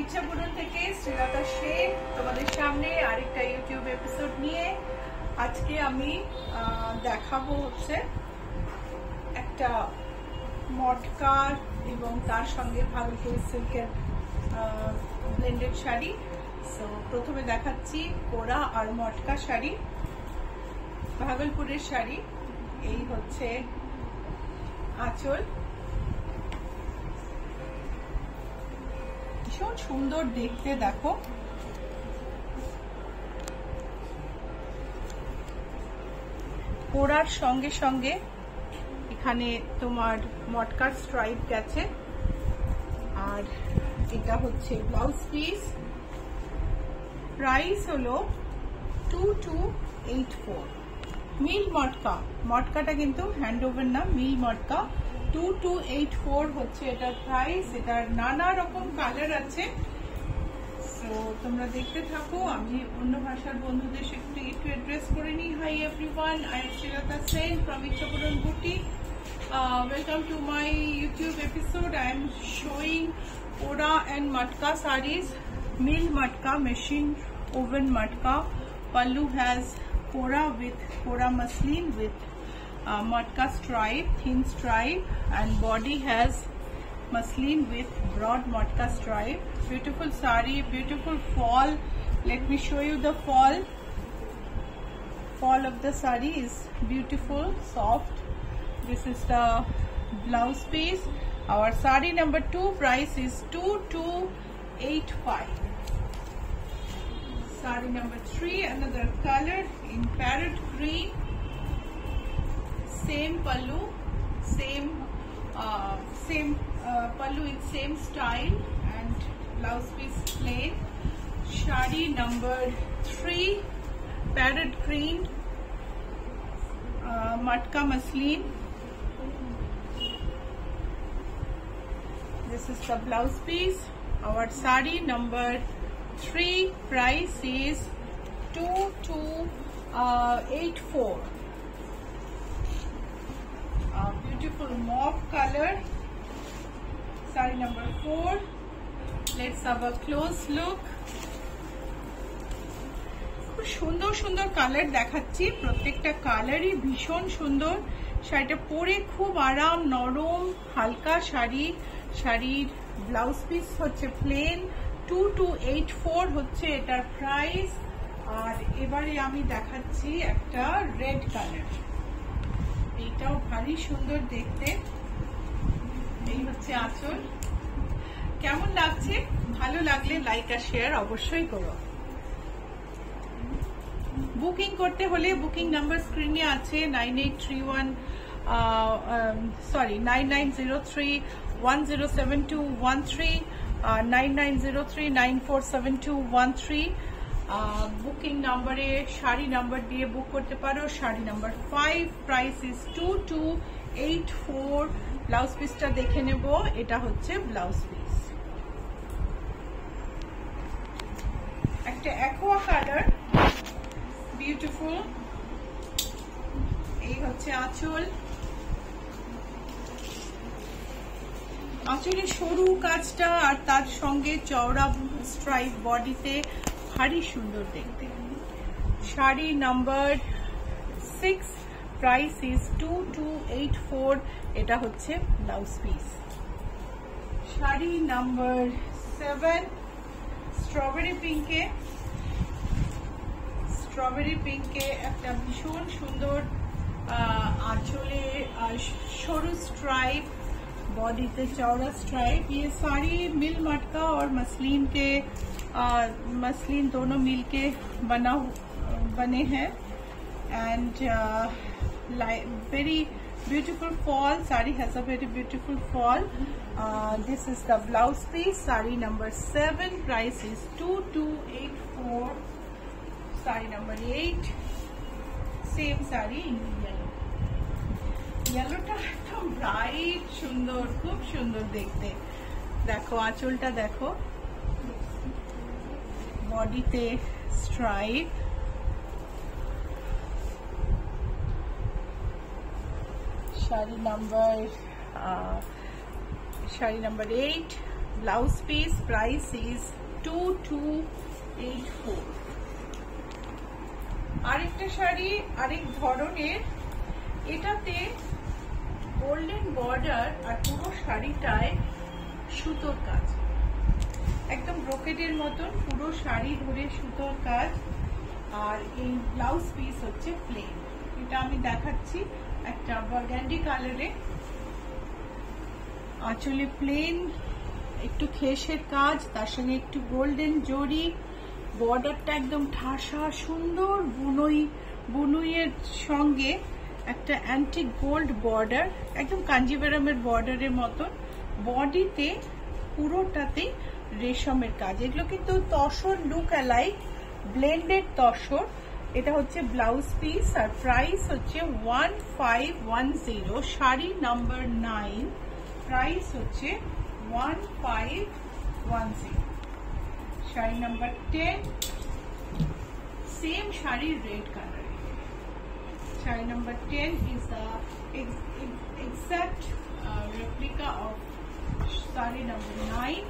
ইচ্ছাপুরন থেকে শ্রীলতা শেখ তোমাদের সামনে আরেকটা ইউটিউব এপিসোড নিয়ে আজকে আমি দেখাবো হচ্ছে একটা মটকা এবং তার সঙ্গে ভাগলপুরি সিল্কের ব্লেন্ডেড শাড়ি। সো প্রথমে দেখাচ্ছি কোরা আর মটকা শাড়ি, ভাগলপুরের শাড়ি। এই হচ্ছে আঁচল, ভীষণ সুন্দর দেখতে। দেখো কোরার সঙ্গে সঙ্গে এখানে তোমার মটকার স্ট্রাইপ গেছে, আর এটা হচ্ছে ব্লাউজ পিস। প্রাইস হলো 2284। মিল মটকা, মটকাটা কিন্তু হ্যান্ড ওভার না, মিল মটকা। 2284 হচ্ছে এটার প্রাইস। এটার নানা রকম কালার আছে, তো তোমরা দেখতে থাকো। আমি অন্য ভাষার বন্ধুদের একটু অ্যাড্রেস করে নিই। Hi everyone, I am Srilata Sen from Ichchhapuran boutique. Welcome to my YouTube episode. I am showing Kora and Matka sarees. Mill Matka, machine woven Matka. Pallu has Kora with Kora muslin with Matka stripe, thin stripe, and body has muslin with broad Matka stripe. Beautiful saree, beautiful fall. Let me show you the fall. Fall of the saree is beautiful, soft. This is the blouse piece. Our saree number 2 price is 2285. Saree number 3, another color in parrot green. Same pallu, same pallu in same style, and blouse piece plain. Shadi number 3, parrot green, matka muslin. This is the blouse piece. Our saree number 3 price is 2284. Beautiful mauve color. Saree number 4. Let's have a close look. খুব সুন্দর সুন্দর colour দেখাচ্ছি, প্রত্যেকটা কালারই ভীষণ সুন্দর। শাড়িটা পরে খুব আরাম, নরম, হালকা শাড়ি। শাড়ির ব্লাউজ পিস হচ্ছে প্লেন। 2284 হচ্ছে এটার প্রাইস। আর এবারে আমি দেখাচ্ছি একটা রেড কালার, এইটাও ভারী সুন্দর দেখতে। এই হচ্ছে আঁচল। কেমন লাগছে? ভালো লাগলে লাইক আর শেয়ার অবশ্যই করো। বুকিং করতে হলে বুকিং নাম্বার স্ক্রিনে আছে 9903107213, 9903947213। বুকিং নাম্বারে শাড়ি নাম্বার দিয়ে বুক করতে পারো। Sari number 5 price is 2284। Blouse পিসটা দেখে নেব। এটা হচ্ছে ব্লাউজ পিস, একটা অ্যাকোয়া কালার, বিউটিফুল। এই হচ্ছে আঁচল। আঁচলের সরু কাজটা আর তার সঙ্গে চওড়া স্ট্রাইপ বডিতে ভারী সুন্দর দেখতে। Sari number 6 price is 2284। এটা হচ্ছে blouse piece. Sari number 7 strawberry পিঙ্কে, স্ট্রবেরি পিঙ্কে একটা ভীষণ সুন্দর আঁচলে সরু স্ট্রাইপ, बॉडी पे चौड़ा स्ट्राइप। ये साड़ी मिल मटका और मसलिन के मसलिन दोनों मिल के बने हैं। And very beautiful fall. Sari has a very beautiful fall. This is the blouse piece. Sari number 7 price is 2284. Sari number 8, same sari in yellow. Yellowটা একদম ব্রাইট, সুন্দর, খুব সুন্দর দেখতে। দেখো আঁচলটা দেখো, বডিতে stripe. Sari number 8 blouse piece, price is 2284। আরেকটা শাড়ি আরেক ধরনের, এটাতে গোল্ডেন বর্ডার আর পুরো শাড়িটায় সুতোর কাজ, একদম ব্রোকেডের মতন পুরো শাড়ি ধরে সুতোর কাজ। আর এই ব্লাউজ পিস হচ্ছে প্লেন। এটা আমি দেখাচ্ছি একটা বার্গান্ডি কালারে, আঁচলে প্লেন, একটু খেসের কাজ, তার সঙ্গে একটু গোল্ডেন জরি, বর্ডারটা একদম ঠাসা সুন্দর বুনুইয়ের সঙ্গে একটা অ্যান্টিক গোল্ড বর্ডার, একদম কাঞ্জিভারামের বর্ডারের মতন। বডিতে পুরোটাতে রেশমের কাজ। এগুলো কিন্তু tussar look alike, blended tussar. এটা হচ্ছে ব্লাউজ পিস আর প্রাইস হচ্ছে 1510। শাড়ি নাম্বার 9, প্রাইস হচ্ছে 1510। Sari number 10, same sari red colour. Sari number 10 is the exact replica of sari number 9.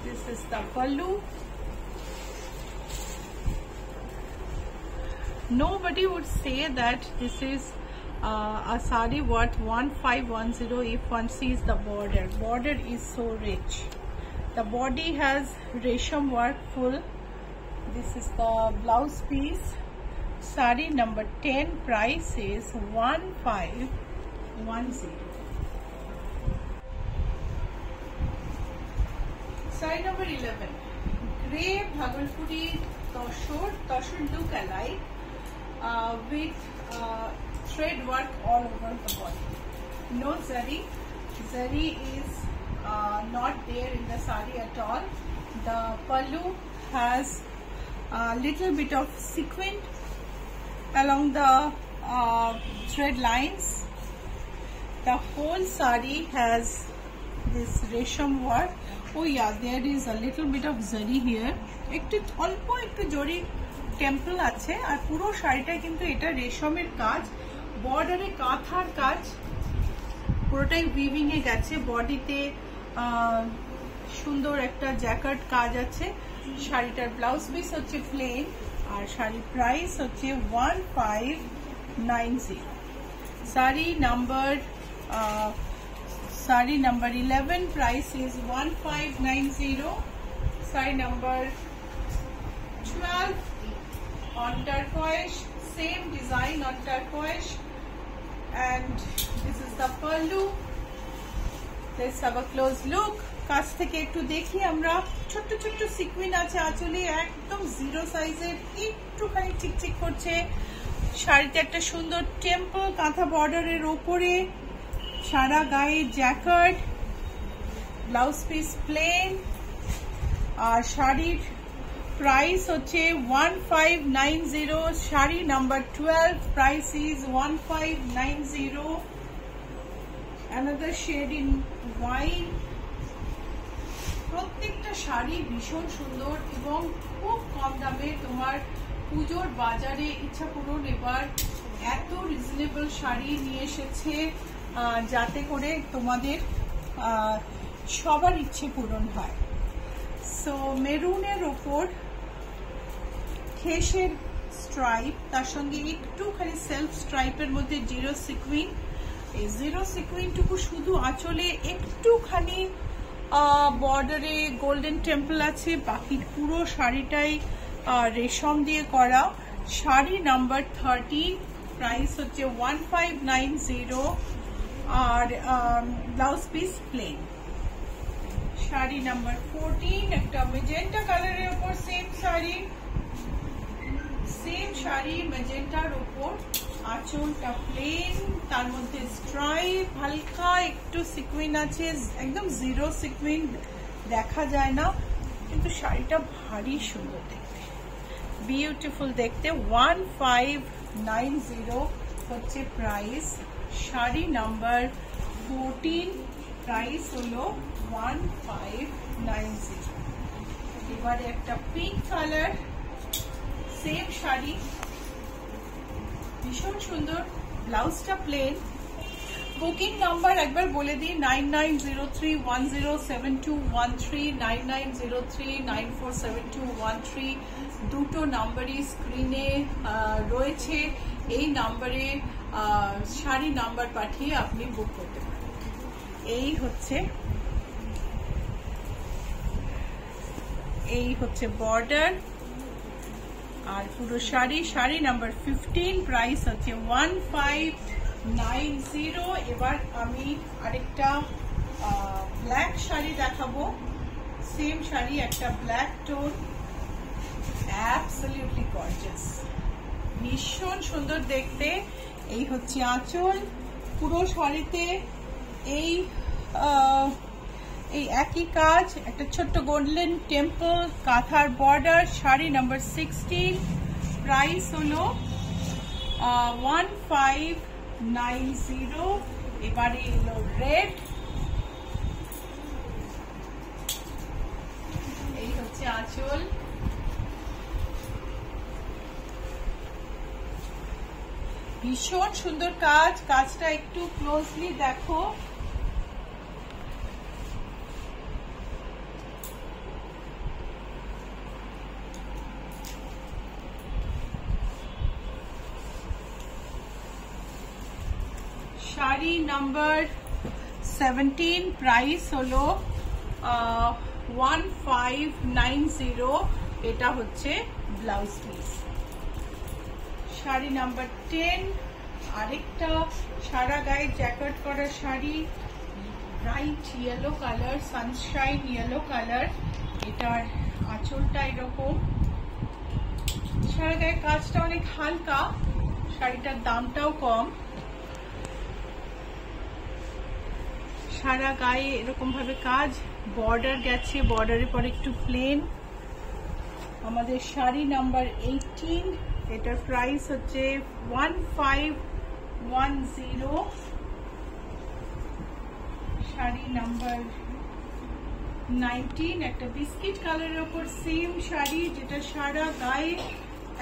This is the pallu. Nobody would say that this is a sari worth 1510 if one sees the border. Border is so rich. The body has resham work full. This is the blouse piece. Sari number 10, price is 1510. Sari number 11, grey Bhagalpuri Toshur look alike with thread work all over the body. No zari. Zari is not there in the sari at all. The pallu has a little bit of sequin along the thread lines. The whole sari has this resham work. Oh yeah, there is a little bit of zari here. একটু অল্প একটু জরি temple আছে, আর পুরো শাড়িটা কিন্তু এটা রেশমের কাজ, বর্ডারে কাঁথার কাজ, পুরোটাই উইভিং এ গেছে। বডিতে সুন্দর একটা জ্যাকেট কাজ আছে। শাড়িটার ব্লাউজ পিস হচ্ছে প্লেন আর শাড়ির প্রাইস হচ্ছে 1590। Sari number 11, price is 1590. Saree number 12 on turquoise, same design on turquoise, and this is the pallu. Let's have a close look. কাছ থেকে একটু দেখি আমরা। ছোট্ট ছোট্ট সিকুইন আছে আঁচলে, একদম জিরো সাইজের, একটুখানি চিকচিক করছে। শাড়িতে একটা সুন্দর টেম্পল কাঁথা বর্ডারের ওপরে, সারা গায়ে জ্যাকেট, ব্লাউজ পিস প্লেন, আর শাড়ির প্রাইস হচ্ছে 1590। Sari number 12, price is 1590। another shade in wine. প্রত্যেকটা শাড়ি ভীষণ সুন্দর এবং খুব কম দামে। তোমার পুজোর বাজারে ইচ্ছা পূরণ এবার এত রিজনেবল শাড়ি নিয়ে এসেছে যাতে করে তোমাদের সবার ইচ্ছে পূরণ হয়। সো মেরুনের ওপর খেসের স্ট্রাইপ, তার সঙ্গে একটুখানি সেলফ স্ট্রাইপের মধ্যে জিরো সিকুইন। এই জিরো সিকুইনটুকু শুধু আঁচলে একটুখানি বর্ডারে গোল্ডেন টেম্পল আছে, বাকি পুরো শাড়িটাই রেশম দিয়ে করা। শাড়ি নাম্বার 13, প্রাইস হচ্ছে 1590 আর blouse piece plain. Sari number 14, একটা মেজেন্টা কালারের উপর সেম শাড়ি মেজেন্টার উপর, আঁচলটা প্লেন, তার মধ্যে স্ট্রাইপ, হালকা একটু সিকুইন আছে, একদম জিরো সিকুইন দেখা যায় না, কিন্তু শাড়িটা ভারী সুন্দর দেখতে, বিউটিফুল দেখতে। 1590 হচ্ছে প্রাইস। শাড়ি নাম্বার 14, প্রাইস হলো 1590। এবারে একটা পিঙ্ক কালার, সেম শাড়ি, ভীষণ সুন্দর, ব্লাউজটা প্লেন, বুকিং নাম্বার একবার বলে দিই 9903107213 9903947213 দুটো নাম্বারই স্ক্রিনে রয়েছে। এই নাম্বারে শাড়ি নাম্বার পাঠিয়ে আপনি বুক করতে পারেন। এই হচ্ছে বর্ডার আর পুরো শাড়ি নাম্বার 15, প্রাইস হচ্ছে 1590। এবার আমি আরেকটা ব্ল্যাক শাড়ি দেখাবো, সেম শাড়ি, একটা ব্ল্যাক টোন, অ্যাবসলিউটলি গর্জিয়াস, ভীষণ সুন্দর দেখতে। এই হচ্ছে আঁচল, পুরো শাড়িতে এই একই কাজ, একটা ছোট্ট গোল্ডেন টেম্পল, কাঁথার বর্ডার, শাড়ি নাম্বার 16, প্রাইস হলো 1590। এবারে এলো রেড, এই হচ্ছে আঁচল, ভীষণ সুন্দর কাজ, কাজটা একটু ক্লোজলি দেখো। শাড়ি নাম্বার 17, প্রাইস হলো 1590। এটা হচ্ছে ব্লাউজ পিস। শাড়ি নাম্বার 10, আরেকটা সারা গায়ে জ্যাকেট করা sari, bright yellow colour, Sunshine yellow colour. এটার আঁচলটা এরকম, সারা গায়ে কাজটা অনেক হালকা, শাড়িটার দামটাও কম। সারা গায়ে এরকম ভাবে কাজ, বর্ডার গেছে, বর্ডারের পর একটু প্লেন। আমাদের শাড়ি নাম্বার 18, এটার প্রাইস হচ্ছে 1510। শাড়ি নাম্বার 19, একটা বিস্কিট কালারের উপর সেম শাড়ি, যেটা সারা গায়ে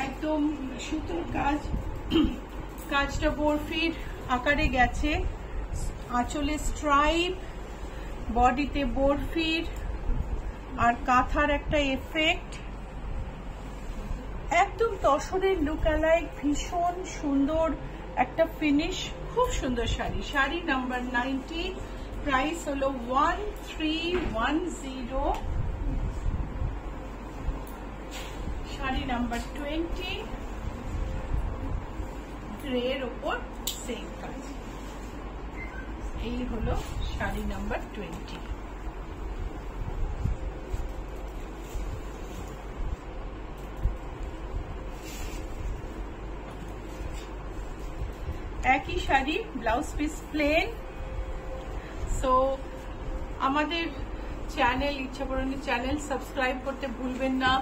একদম সুতোর কাজ, কাজটা বরফির আকারে গেছে, আঁচলে স্ট্রাইপ, বডিতে বরফির আর কাঁথার একটা এফেক্ট, একদম তসরের লুক অ্যালাইক, ভীষণ সুন্দর একটা ফিনিশ, খুব সুন্দর শাড়ি। শাড়ি নাম্বার 19, প্রাইস হলো 1310। শাড়ি নাম্বার 20, গ্রের ওপর সেম কাজ। এই হলো শাড়ি নাম্বার 20। একই sari, blouse piece plane. So আমাদের চ্যানেল, ইচ্ছাপূরণী চ্যানেল সাবস্ক্রাইব করতে ভুলবেন না।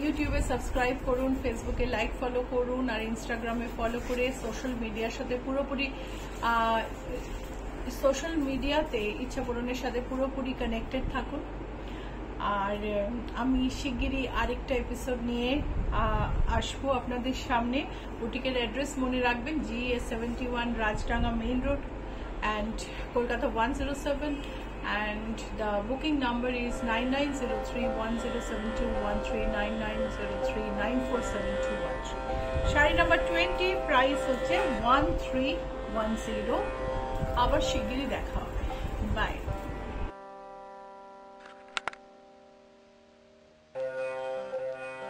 ইউটিউবে সাবস্ক্রাইব করুন, ফেসবুকে লাইক ফলো করুন, আর ইনস্টাগ্রামে ফলো করে সোশ্যাল মিডিয়ার সাথে পুরোপুরি সোশ্যাল মিডিয়াতে ইচ্ছাপূরণের সাথে পুরোপুরি কানেক্টেড থাকুন। আর আমি শিগগিরই আরেকটা এপিসোড নিয়ে আসবো আপনাদের সামনে। বুটিকের অ্যাড্রেস মনে রাখবেন, GA71 Rajdanga main road and Kolkata 107, and the booking number is 9903107213 9903947213। Sari number 20, price হচ্ছে 1310। আবার শিগগিরই দেখা।